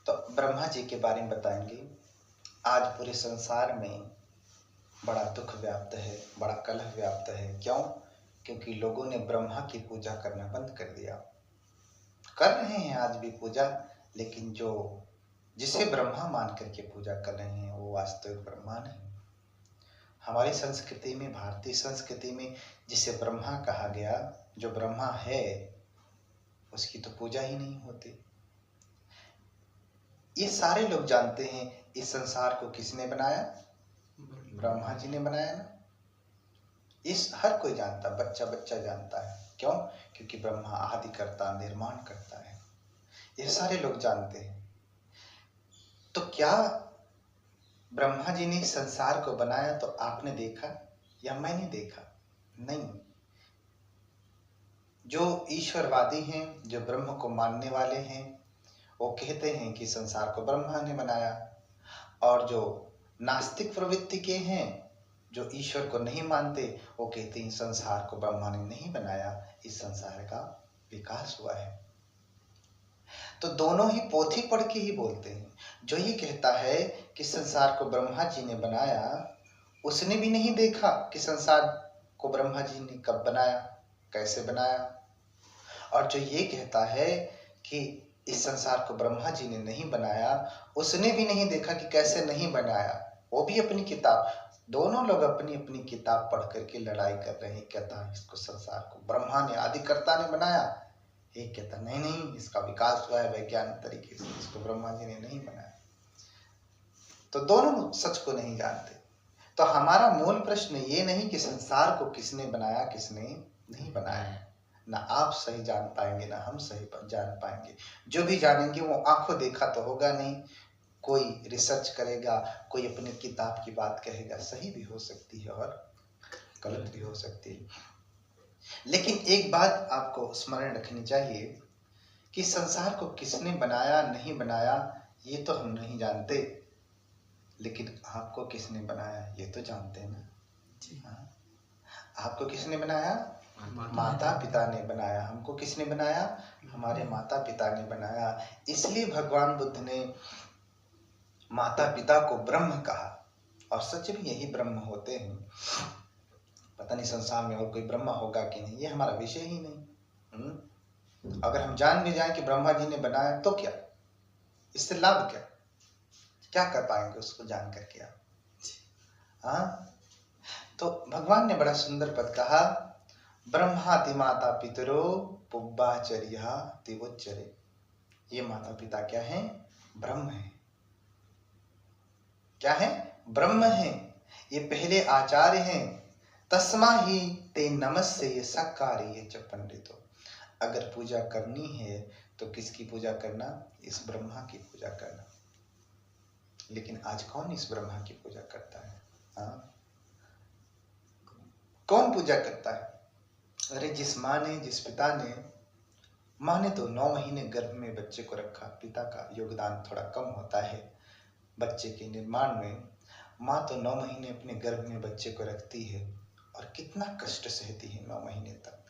तो ब्रह्मा जी के बारे में बताएंगे। आज पूरे संसार में बड़ा दुख व्याप्त है, बड़ा कलह व्याप्त है। क्यों? क्योंकि लोगों ने ब्रह्मा की पूजा करना बंद कर दिया। कर रहे हैं आज भी पूजा, लेकिन जो जिसे ब्रह्मा मान करके पूजा कर रहे हैं वो वास्तविक ब्रह्मा नहीं। हमारी संस्कृति में, भारतीय संस्कृति में जिसे ब्रह्मा कहा गया, जो ब्रह्मा है उसकी तो पूजा ही नहीं होती। ये सारे लोग जानते हैं इस संसार को किसने बनाया? ब्रह्मा जी ने बनाया ना। इस हर कोई जानता, बच्चा बच्चा जानता है। क्यों? क्योंकि ब्रह्मा आदि करता, निर्माण करता है। ये सारे लोग जानते हैं। तो क्या ब्रह्मा जी ने संसार को बनाया तो आपने देखा या मैंने देखा? नहीं। जो ईश्वरवादी हैं, जो ब्रह्म को मानने वाले हैं, वो कहते हैं कि संसार को ब्रह्मा ने बनाया। और जो नास्तिक प्रवृत्ति के हैं, जो ईश्वर को नहीं मानते, वो कहते हैं संसार को ब्रह्मा ने नहीं बनाया, इस संसार का विकास हुआ है। तो दोनों ही पोथी पढ़ के ही बोलते हैं। जो ये कहता है कि संसार को ब्रह्मा जी ने बनाया, उसने भी नहीं देखा कि संसार को ब्रह्मा जी ने कब बनाया, कैसे बनाया। और जो ये कहता है कि इस संसार को ब्रह्मा जी ने नहीं बनाया, उसने भी नहीं देखा कि कैसे नहीं बनाया। वो भी अपनी किताब, दोनों लोग अपनी अपनी किताब पढ़ करके लड़ाई कर रहे हैं। कहता है इसको संसार को ब्रह्मा ने, आदिकर्ता ने बनाया। एक कहता नहीं नहीं, इसका विकास हुआ है वैज्ञानिक तरीके से, इसको ब्रह्मा जी ने नहीं बनाया। तो दोनों सच को नहीं जानते। तो हमारा मूल प्रश्न ये नहीं कि संसार को किसने बनाया, किसने नहीं बनाया। ना आप सही जान पाएंगे, ना हम सही जान पाएंगे। जो भी जानेंगे वो आंखों देखा तो होगा नहीं। कोई रिसर्च करेगा, कोई अपनी किताब की बात कहेगा, सही भी हो सकती है और गलत भी हो सकती है। लेकिन एक बात आपको स्मरण रखनी चाहिए कि संसार को किसने बनाया, नहीं बनाया, ये तो हम नहीं जानते, लेकिन आपको किसने बनाया ये तो जानते हैं ना जी। हाँ, आपको किसने बनाया? माता पिता ने बनाया। हमको किसने बनाया? हमारे माता पिता ने बनाया। इसलिए भगवान बुद्ध ने माता पिता को ब्रह्म कहा। और सच में यही ब्रह्म होते हैं। पता नहीं संसार में और कोई ब्रह्मा होगा कि नहीं, ये हमारा विषय ही नहीं। अगर हम जान भी जाएं कि ब्रह्मा जी ने बनाया तो क्या, इससे लाभ क्या, क्या कर पाएंगे उसको जान करके आप? हाँ, तो भगवान ने बड़ा सुंदर पद कहा, ब्रह्माति माता पितरो पुब्बाचर्या तिवोच्चरे। ये माता पिता क्या है? ब्रह्म है। क्या है? ब्रह्म है। ये पहले आचार्य हैं। तस्मा ही ते नमस्से ये सक्कार्य च पंडितो। अगर पूजा करनी है तो किसकी पूजा करना? इस ब्रह्मा की पूजा करना। लेकिन आज कौन इस ब्रह्मा की पूजा करता है? हाँ, कौन पूजा करता है? अरे जिस माँ ने, जिस पिता ने, माँ ने तो 9 महीने गर्भ में बच्चे को रखा। पिता का योगदान थोड़ा कम होता है बच्चे के निर्माण में। माँ तो 9 महीने अपने गर्भ में बच्चे को रखती है और कितना कष्ट सहती है 9 महीने तक।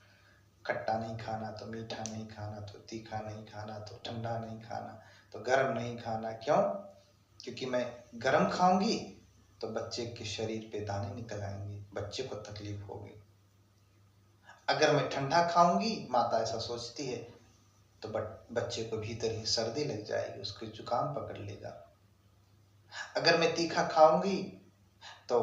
खट्टा नहीं खाना, तो मीठा नहीं खाना, तो तीखा नहीं खाना, तो ठंडा नहीं खाना, तो गर्म नहीं खाना। क्यों? क्योंकि मैं गर्म खाऊंगी तो बच्चे के शरीर पे दाने निकल आएंगे, बच्चे को तकलीफ होगी। अगर मैं ठंडा खाऊंगी, माता ऐसा सोचती है, तो बच्चे को भीतर ही सर्दी लग जाएगी, उसको जुकाम पकड़ लेगा। अगर मैं तीखा खाऊंगी तो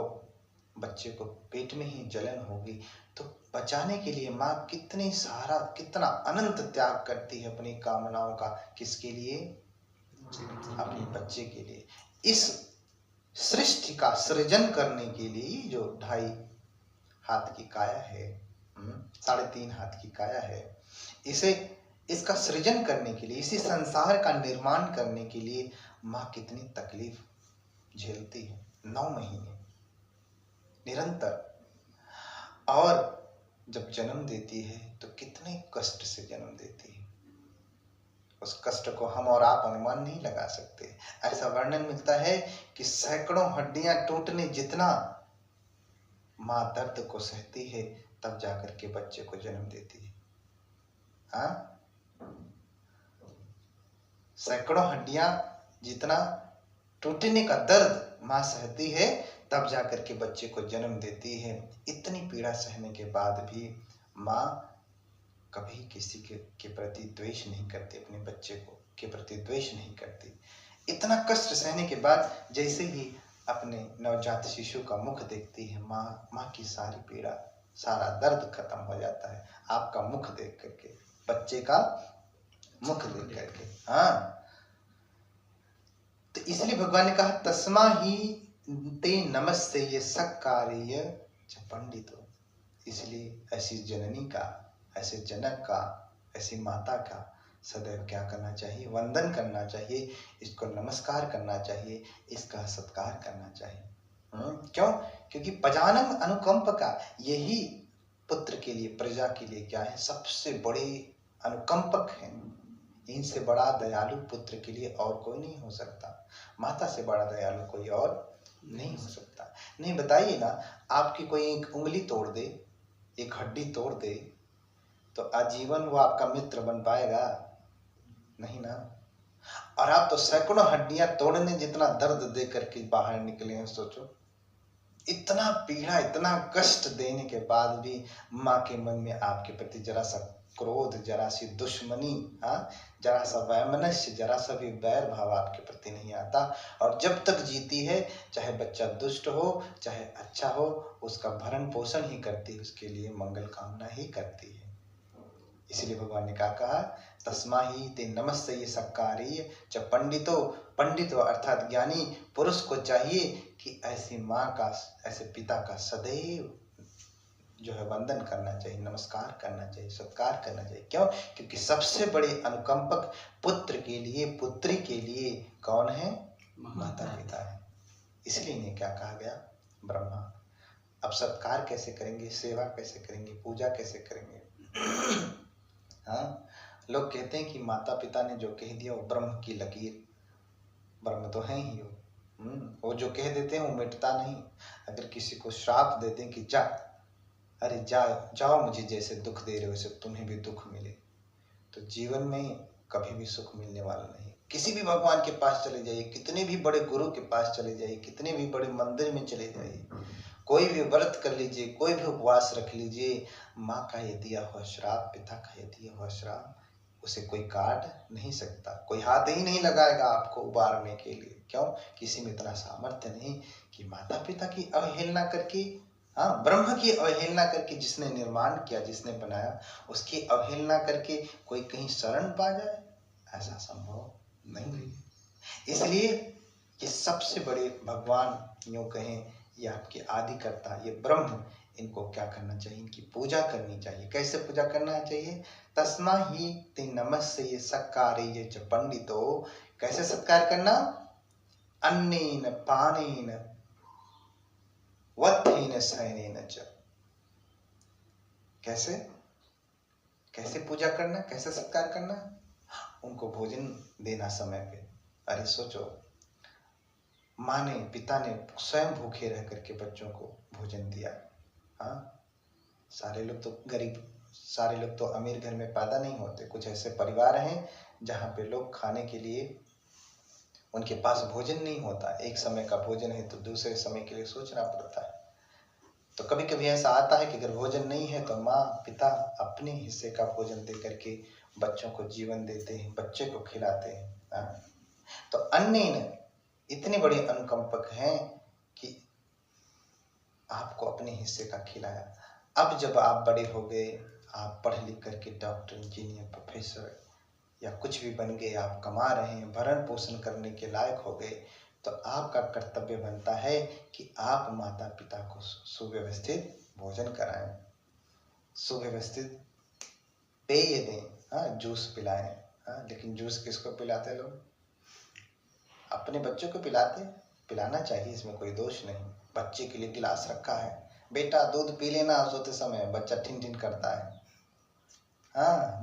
बच्चे को पेट में ही जलन होगी। तो बचाने के लिए माँ कितना अनंत त्याग करती है अपनी कामनाओं का। किसके लिए? अपने बच्चे के लिए। इस सृष्टि का सृजन करने के लिए जो 2.5 हाथ की काया है, 3.5 हाथ की काया है, इसका सृजन करने के लिए, इसी संसार का निर्माण करने के लिए माँ कितनी तकलीफ झेलती है 9 महीने निरंतर। और जब जन्म देती है तो कितने कष्ट से जन्म देती है। उस कष्ट को हम और आप अनुमान नहीं लगा सकते। ऐसा वर्णन मिलता है कि सैकड़ों हड्डियां टूटने जितना माँ दर्द को सहती है, तब जाकर के बच्चे को जन्म देती है। हाँ, सैकड़ों हड्डियां जितना टूटने का दर्द माँ सहती है, तब जाकर के बच्चे को जन्म देती है। इतनी पीड़ा सहने के बाद भी माँ कभी किसी के प्रति द्वेष नहीं करती, अपने बच्चे को के प्रति द्वेष नहीं करती। इतना कष्ट सहने के बाद जैसे ही अपने नवजात शिशु का मुख देखती है, माँ की सारी पीड़ा, सारा दर्द खत्म हो जाता है आपका मुख देख करके, बच्चे का मुख देख करके। हाँ, तो इसलिए भगवान ने कहा तस्मा ही ते नमस्ते ये सक्कार्य च पंडितो। इसलिए ऐसी जननी का, ऐसे जनक का, ऐसी माता का सदैव क्या करना चाहिए? वंदन करना चाहिए, इसको नमस्कार करना चाहिए, इसका सत्कार करना चाहिए। क्यों? क्योंकि पजानम अनुकंप का यही पुत्र के लिए, प्रजा के लिए क्या है? सबसे बड़े अनुकंपक है। इनसे बड़ा दयालु पुत्र के लिए और कोई नहीं हो सकता। माता से बड़ा दयालु कोई और नहीं हो सकता। नहीं, बताइए ना, आपकी कोई एक उंगली तोड़ दे, एक हड्डी तोड़ दे, तो आजीवन वो आपका मित्र बन पाएगा? नहीं ना। और आप तो सैकड़ों हड्डियां तोड़ने जितना दर्द दे करके बाहर निकले हैं। सोचो, इतना पीड़ा, इतना कष्ट देने के बाद भी माँ के मन में आपके प्रति जरा सा क्रोध, जरा सी दुश्मनी, जरा सा वैमनस्य, जरा सा भी वैर भाव आपके प्रति नहीं आता। और जब तक जीती है, चाहे बच्चा दुष्ट हो चाहे अच्छा हो, उसका भरण पोषण ही करती, उसके लिए मंगल कामना ही करती है। इसलिए भगवान ने क्या कहा? तस्मा ही ते नमस्ते ये सक्कार्य च पंडितो। पंडित अर्थात ज्ञानी पुरुष को चाहिए कि ऐसी माँ का, ऐसे पिता का सदैव जो है वंदन करना चाहिए, नमस्कार करना चाहिए, सत्कार करना चाहिए। क्यों? क्योंकि सबसे बड़े अनुकंपक पुत्र के लिए, पुत्री के लिए कौन है? माता पिता है। इसलिए इन्हें क्या कहा गया? ब्रह्मा। अब सत्कार कैसे करेंगे, सेवा कैसे करेंगे, पूजा कैसे करेंगे? हाँ, लोग कहते हैं कि माता पिता ने जो कह दिया वो ब्रह्म की लकीर। ब्रह्म तो है ही वो जो कह देते हैं वो मिटता नहीं। अगर किसी को श्राप देते हैं कि जा, अरे जाओ, मुझे जैसे दुख दे रहे हो वैसे तुम्हें भी दुख मिले, तो जीवन में कभी भी सुख मिलने वाला नहीं। किसी भी भगवान के पास चले जाइए, कितने भी बड़े गुरु के पास चले जाइए, कितने भी बड़े मंदिर में चले जाइए, कोई भी व्रत कर लीजिए, कोई भी उपवास रख लीजिए, माँ का ये दिया हुआ श्राप, पिता का ये दिया हुआ श्राप, उसे कोई काट नहीं सकता। कोई हाथ ही नहीं लगाएगा आपको उबारने के लिए। क्यों? किसी में इतना सामर्थ्य नहीं कि माता पिता की अवहेलना करके, ब्रह्म की अवहेलना करके, जिसने निर्माण किया, जिसने बनाया, उसकी अवहेलना करके कोई कहीं शरण पा जाए, ऐसा संभव नहीं है। इसलिए ये सबसे बड़े भगवान, यूं कहें, ये आपके आदिकर्ता, ये ब्रह्म, इनको क्या करना चाहिए? इनकी पूजा करनी चाहिए। कैसे पूजा करना चाहिए? तस्मा ही ते नमस्ते ये सक्कार्य च पंडितो। कैसे सत्कार करना? अन्नेन पानेन वत्थेन शयनेन च। कैसे कैसे पूजा करना, कैसे सत्कार करना? उनको भोजन देना समय पे। अरे सोचो, माँ ने, पिता ने स्वयं भूखे रह करके बच्चों को भोजन दिया। सारे लोग तो गरीब, सारे लोग तो अमीर घर में पैदा नहीं होते। कुछ ऐसे परिवार हैं जहाँ पे लोग खाने के लिए, उनके पास भोजन नहीं होता। एक समय का भोजन है तो दूसरे समय के लिए सोचना पड़ता है। तो कभी कभी ऐसा आता है कि अगर भोजन नहीं है तो माँ पिता अपने हिस्से का भोजन दे करके बच्चों को जीवन देते हैं, बच्चे को खिलाते हैं। तो अन्य इतने बड़े अनुकंपक हैं कि आपको अपने हिस्से का खिलाया। अब जब आप बड़े हो गए, आप पढ़ लिख करके डॉक्टर, इंजीनियर, प्रोफेसर या कुछ भी बन गए, आप कमा रहे हैं, भरण पोषण करने के लायक हो गए, तो आपका कर्तव्य बनता है कि आप माता पिता को सुव्यवस्थित भोजन कराएं, सुव्यवस्थित पेय दें, जूस पिलाएं। लेकिन जूस किसको पिलाते लोग? अपने बच्चों को पिलाना चाहिए, इसमें कोई दोष नहीं। बच्चे के लिए गिलास रखा है, बेटा दूध पी लेना, सोते समय बच्चा ठिन ठिन करता है।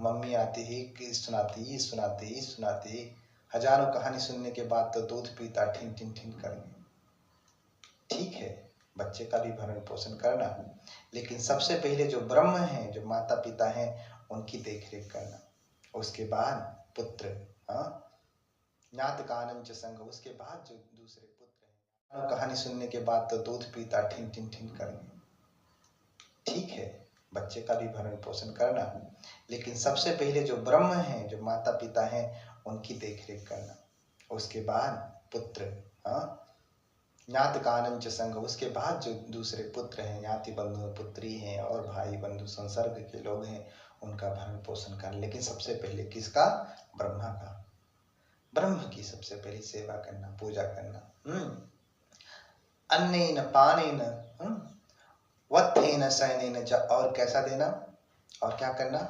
मम्मी आती ही सुनाती, हजारों कहानी सुनने के बाद तो दूध पीता ठिन ठिन ठिन करके। ठीक है, बच्चे का भी भरण पोषण करना, लेकिन सबसे पहले जो ब्रह्म है, जो माता पिता हैं, उनकी देखरेख करना। उसके बाद पुत्र, ज्ञात कानन च संग, उसके बाद जो दूसरे पुत्र हैं। कहानी सुनने के बाद तो दूध पीता ठिन ठिन ठिन करेंगे। ठीक है, बच्चे का भी भरण पोषण करना, लेकिन सबसे पहले जो ब्रह्म हैं, जो माता पिता हैं, उनकी देख रेख करना। उसके बाद पुत्र, हाँ, ज्ञात कानन च संग, उसके बाद जो दूसरे पुत्र हैं, ज्ञाति बंधु पुत्री हैं और भाई बंधु संसर्ग के लोग हैं, उनका भरण पोषण करना। लेकिन सबसे पहले किसका? ब्रह्मा का। ब्रह्म की सबसे पहली सेवा करना, पूजा करना। अन्नेन पानेन वत्थेन शयनेन च, और कैसा देना? और क्या करना?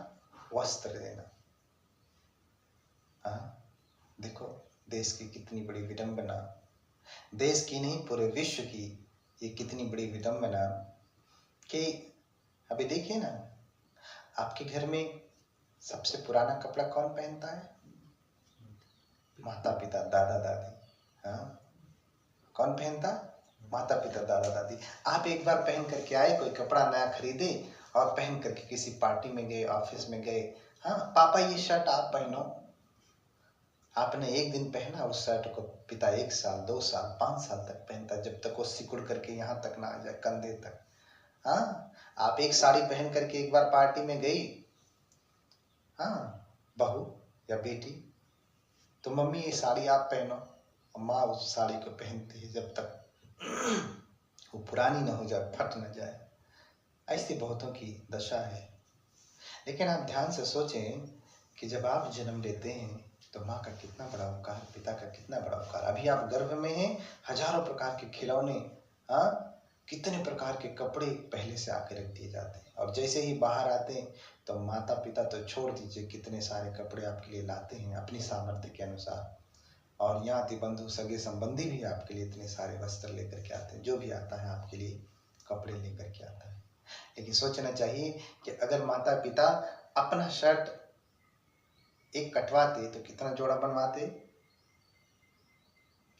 वस्त्र देना। हाँ, देखो देश की कितनी बड़ी विडंबना, देश की नहीं पूरे विश्व की ये कितनी बड़ी विडंबना कि अभी देखिए ना, आपके घर में सबसे पुराना कपड़ा कौन पहनता है? माता पिता, दादा दादी। हाँ, कौन पहनता? माता पिता, दादा दादी। आप एक बार पहन करके आए, कोई कपड़ा नया खरीदे और पहन करके किसी पार्टी में गए, ऑफिस में गए, हाँ पापा ये शर्ट आप पहनो। आपने एक दिन पहना, उस शर्ट को पिता 1 साल 2 साल 5 साल तक पहनता, जब तक वो सिकुड़ करके यहाँ तक ना आ जाए, कंधे तक। हाँ, आप एक साड़ी पहन करके एक बार पार्टी में गई, हाँ बहू या बेटी, तो मम्मी ये साड़ी आप पहनो, और माँ उस साड़ी को पहनती है जब तक वो पुरानी ना हो जाए, फट ना जाए। ऐसी बहुतों की दशा है। लेकिन आप ध्यान से सोचें कि जब आप जन्म लेते हैं तो माँ का कितना बड़ा उपकार, पिता का कितना बड़ा उपकार। अभी आप गर्भ में हैं, हजारों प्रकार के खिलौने, हाँ कितने प्रकार के कपड़े पहले से आके रख दिए जाते हैं, और जैसे ही बाहर आते हैं तो माता पिता तो छोड़ दीजिए, कितने सारे कपड़े आपके लिए लाते हैं अपनी सामर्थ्य के अनुसार। और ज्ञाति बंधु सगे संबंधी भी आपके लिए इतने सारे वस्त्र लेकर के आते हैं, जो भी आता है आपके लिए कपड़े लेकर के आता है। लेकिन सोचना चाहिए कि अगर माता पिता अपना शर्ट एक कटवाते तो कितना जोड़ा बनवाते?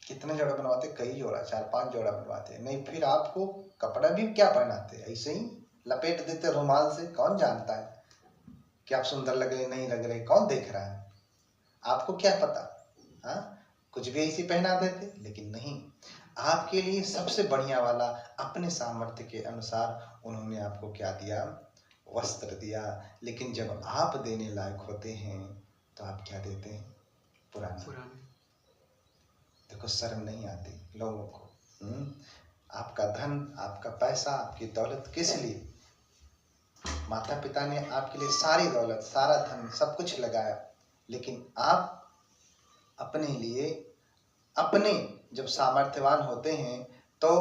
कितने जोड़ा बनवाते? कई जोड़ा, 4-5 जोड़ा बनवाते। नहीं, फिर आपको कपड़ा भी क्या पहनाते? ऐसे ही लपेट देते रुमाल से। कौन जानता है कि आप सुंदर लग रहे नहीं लग रहे? कौन देख रहा है? आपको क्या पता? हाँ, कुछ भी ऐसी पहना देते। लेकिन नहीं, आपके लिए सबसे बढ़िया वाला अपने सामर्थ्य के अनुसार उन्होंने आपको क्या दिया? वस्त्र दिया। लेकिन जब आप देने लायक होते हैं तो आप क्या देते हैं? पुराना। देखो शर्म नहीं आती लोगों को। आपका धन, आपका पैसा, आपकी दौलत किस लिए? माता पिता ने आपके लिए सारी दौलत, सारा धन, सब कुछ लगाया, लेकिन आप अपने लिए, अपने जब सामर्थ्यवान होते हैं तो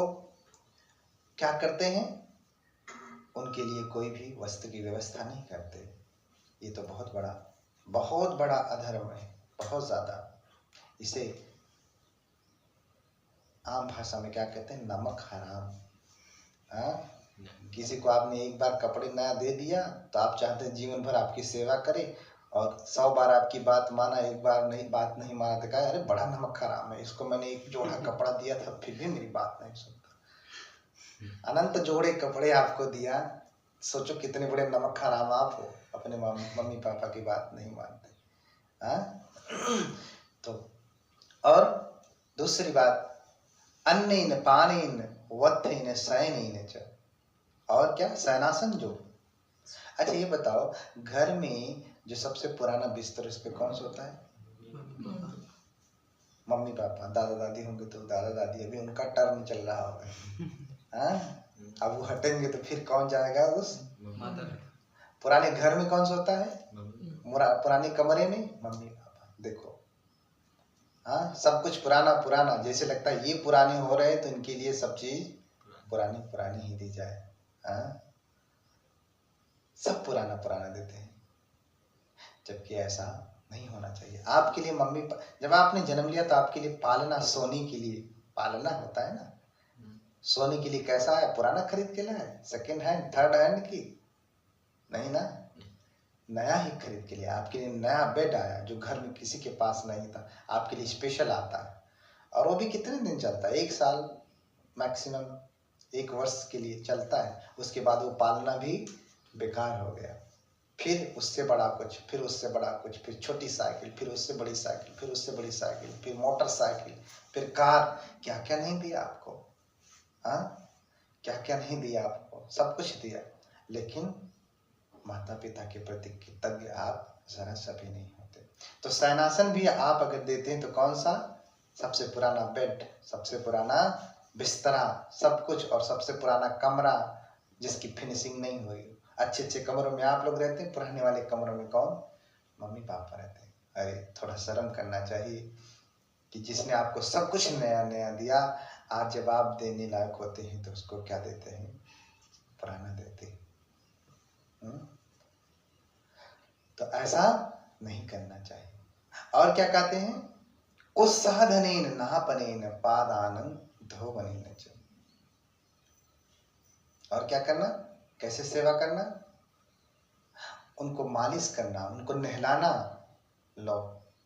क्या करते हैं? उनके लिए कोई भी वस्त्र की व्यवस्था नहीं करते। ये तो बहुत बड़ा अधर्म है, बहुत ज्यादा। इसे आम भाषा में क्या कहते हैं? नमक हराम। हाँ, किसी को आपने एक बार कपड़े नया दे दिया तो आप चाहते हैं जीवन भर आपकी सेवा करे, और 100 बार आपकी बात माना, एक बार नहीं बात नहीं माना तो कहा अरे बड़ा नमक हराम है, इसको मैंने एक जोड़ा कपड़ा दिया था फिर भी मेरी बात नहीं सुनता। अनंत जोड़े कपड़े आपको दिया, सोचो कितने बड़े नमक हराम आप हो, अपने मम्मी पापा की बात नहीं मानते। हाँ तो और दूसरी बात, अन्नेन पानेन वत्थेन शयनेन च, और क्या? शयनासन जो। अच्छा ये बताओ, घर में जो सबसे पुराना बिस्तर उस पे कौन सोता है? Mummy papa. दादा दादी होंगे तो दादा दादी, अभी उनका टर्न चल रहा होगा। हाँ, अब वो हटेंगे तो फिर कौन जाएगा उस? पुराने घर में कौन सोता है? पुराने कमरे में मम्मी पापा। देखो, हाँ सब कुछ पुराना पुराना, जैसे लगता है ये पुराने हो रहे तो इनके लिए सब चीज पुरानी पुरानी ही दी जाए। हाँ, सब पुराना पुराना देते हैं, जबकि ऐसा नहीं होना चाहिए। आपके लिए मम्मी जब आपने जन्म लिया तो आपके लिए पालना, सोने के लिए पालना होता है ना। सोने के लिए कैसा है? पुराना खरीद के लाए? सेकेंड हैंड, थर्ड हैंड की? नहीं ना, नया ही खरीद के लिए। आपके लिए नया बेड आया जो घर में किसी के पास नहीं था, आपके लिए स्पेशल आता है। और वो भी कितने दिन चलता है? 1 साल मैक्सिमम, 1 वर्ष के लिए चलता है। उसके बाद वो पालना भी बेकार हो गया। फिर उससे बड़ा कुछ, फिर उससे बड़ा कुछ, फिर छोटी साइकिल, फिर उससे बड़ी साइकिल, फिर उससे बड़ी साइकिल, फिर मोटरसाइकिल, फिर कार। क्या क्या नहीं दिया आपको, हाँ, क्या क्या नहीं दिया आपको, सब कुछ दिया। लेकिन माता पिता के प्रति कृतज्ञ आप जरा सा भी नहीं होते। तो शयनासन भी आप अगर देते हैं तो कौन सा, सबसे पुराना बेड, सबसे पुराना बिस्तरा, सब कुछ, और सबसे पुराना कमरा जिसकी फिनिशिंग नहीं हुई। अच्छे अच्छे कमरों में आप लोग रहते हैं, पुराने वाले कमरों में कौन, मम्मी पापा रहते हैं। अरे थोड़ा शर्म करना चाहिए कि जिसने आपको सब कुछ नया नया दिया, आज जब आप देने लायक होते हैं तो उसको क्या देते हैं, पुराना देते हैं। तो ऐसा नहीं करना चाहिए। और क्या कहते हैं, उत्साहधनेन नापनेन पादानं धोवनेन च। और क्या करना, कैसे सेवा करना, उनको मालिश करना, उनको नहलाना। लो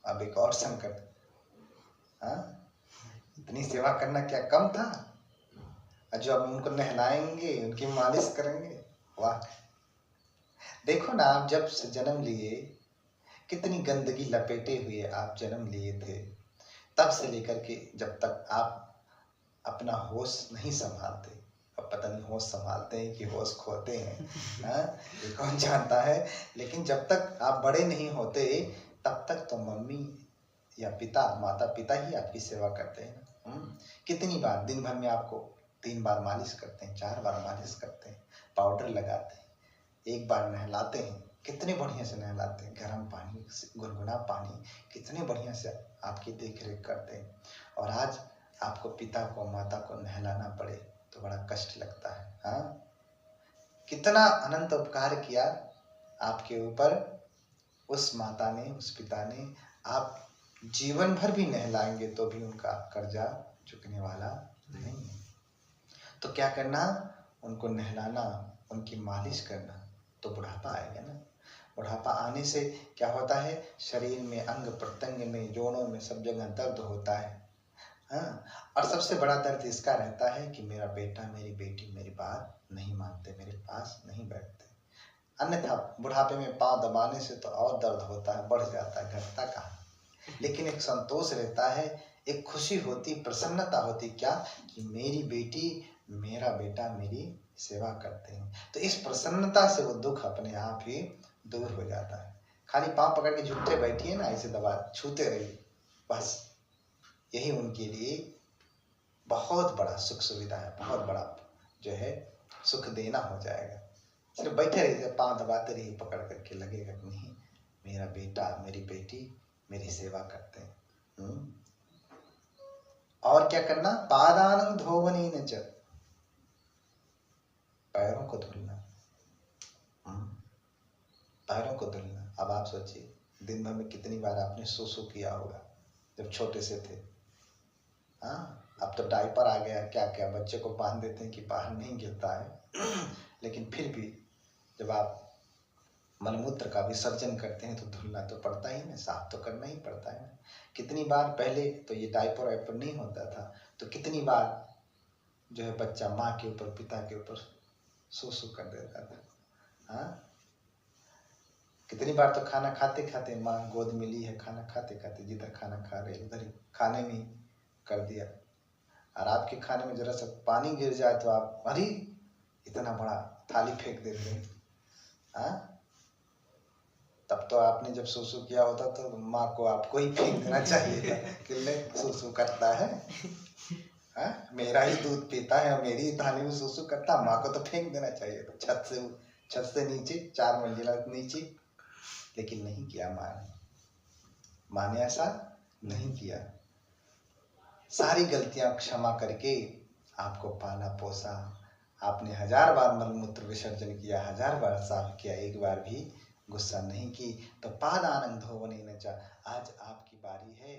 अब एक और संकट, हाँ, इतनी सेवा करना क्या कम था, जो अब उनको नहलाएंगे, उनकी मालिश करेंगे। वाह, देखो ना, आप जब से जन्म लिए कितनी गंदगी लपेटे हुए आप जन्म लिए थे, तब से लेकर के जब तक आप अपना होश नहीं संभालते। अब पता नहीं होश संभालते हैं कि होश खोते हैं, हाँ, ये कौन जानता है। लेकिन जब तक आप बड़े नहीं होते तब तक तो मम्मी या पिता, माता पिता ही आपकी सेवा करते हैं। कितनी बार दिन भर में आपको 3 बार मालिश करते हैं, 4 बार मालिश करते हैं, पाउडर लगाते हैं, 1 बार नहलाते हैं, कितने बढ़िया से नहलाते हैं, गर्म पानी, गुनगुना पानी, कितने बढ़िया से आपकी देख रेख करते हैं। और आज आपको पिता को, माता को नहलाना पड़े तो बड़ा कष्ट लगता है। हाँ, कितना अनंत उपकार किया आपके ऊपर उस माता ने, उस पिता ने। आप जीवन भर भी नहलाएंगे तो भी उनका कर्जा चुकने वाला नहीं है। तो क्या करना, उनको नहलाना, उनकी मालिश करना। तो बुढ़ापा आएगा ना, बुढ़ापा आने से क्या होता है, शरीर में, अंग प्रत्यंग में, जोड़ों में, सब जगह दर्द होता है। हाँ, और सबसे बड़ा दर्द इसका रहता है कि मेरा बेटा, मेरी बेटी मेरी बात नहीं मानते, मेरे पास नहीं बैठते। अन्यथा बुढ़ापे में पांव दबाने से तो और दर्द होता है, बढ़ जाता है, घटता कहाँ। लेकिन एक संतोष रहता है, एक खुशी होती, प्रसन्नता होती, क्या, कि मेरी बेटी, मेरा बेटा मेरी सेवा करते हैं। तो इस प्रसन्नता से वो दुख अपने आप ही दूर हो जाता है। खाली पांव पकड़ के झूठे बैठिए ना, ऐसे दबा छूते रहिए, बस यही उनके लिए बहुत बड़ा सुख सुविधा है, बहुत बड़ा जो है सुख देना हो जाएगा। सिर्फ बैठे रहिए, पांव दबाते रहिए पकड़ करके, लगेगा कि नहीं, मेरा बेटा, मेरी बेटी मेरी सेवा करते हैं। और क्या करना, पादानं धोवनेन च, पैरों को धुलना, पैरों को धुलना। अब आप सोचिए, दिन भर में कितनी बार आपने सुसु किया होगा जब छोटे से थे। हाँ, अब तो डायपर आ गया, क्या क्या बच्चे को बांध देते हैं कि बाहर नहीं गिरता है। लेकिन फिर भी जब आप मलमूत्र का विसर्जन करते हैं तो धुलना तो पड़ता ही ना, साफ तो करना ही पड़ता है ना। कितनी बार, पहले तो ये डायपर वाइपर नहीं होता था, तो कितनी बार जो है बच्चा माँ के ऊपर, पिता के ऊपर सुसु कर देता था। हाँ, कितनी बार तो खाना खाते खाते, माँ गोद में ली है, खाना खाते खाते जिधर खाना खा रहे उधर ही खाने में कर दिया। और आपके खाने में जरा सा पानी गिर जाए तो आप, अरे इतना बड़ा थाली फेंक देते हैं। हाँ, तब तो आपने जब सुसु किया होता तो माँ को आपको ही फेंक देना चाहिए था कि ले सुसु करता है, हाँ, मेरा ही दूध पीता है और मेरी ही थाली में सुसु करता, माँ को तो फेंक देना चाहिए था छत से नीचे, 4 मंजिला नीचे। लेकिन नहीं किया माँ ने ऐसा नहीं किया। सारी गलतियां क्षमा करके आपको पाला पोसा, आपने 1000 बार मलमूत्र विसर्जन किया, 1000 बार साफ किया, एक बार भी गुस्सा नहीं की। तो पादानं धोवनेन च, आज आपकी बारी है।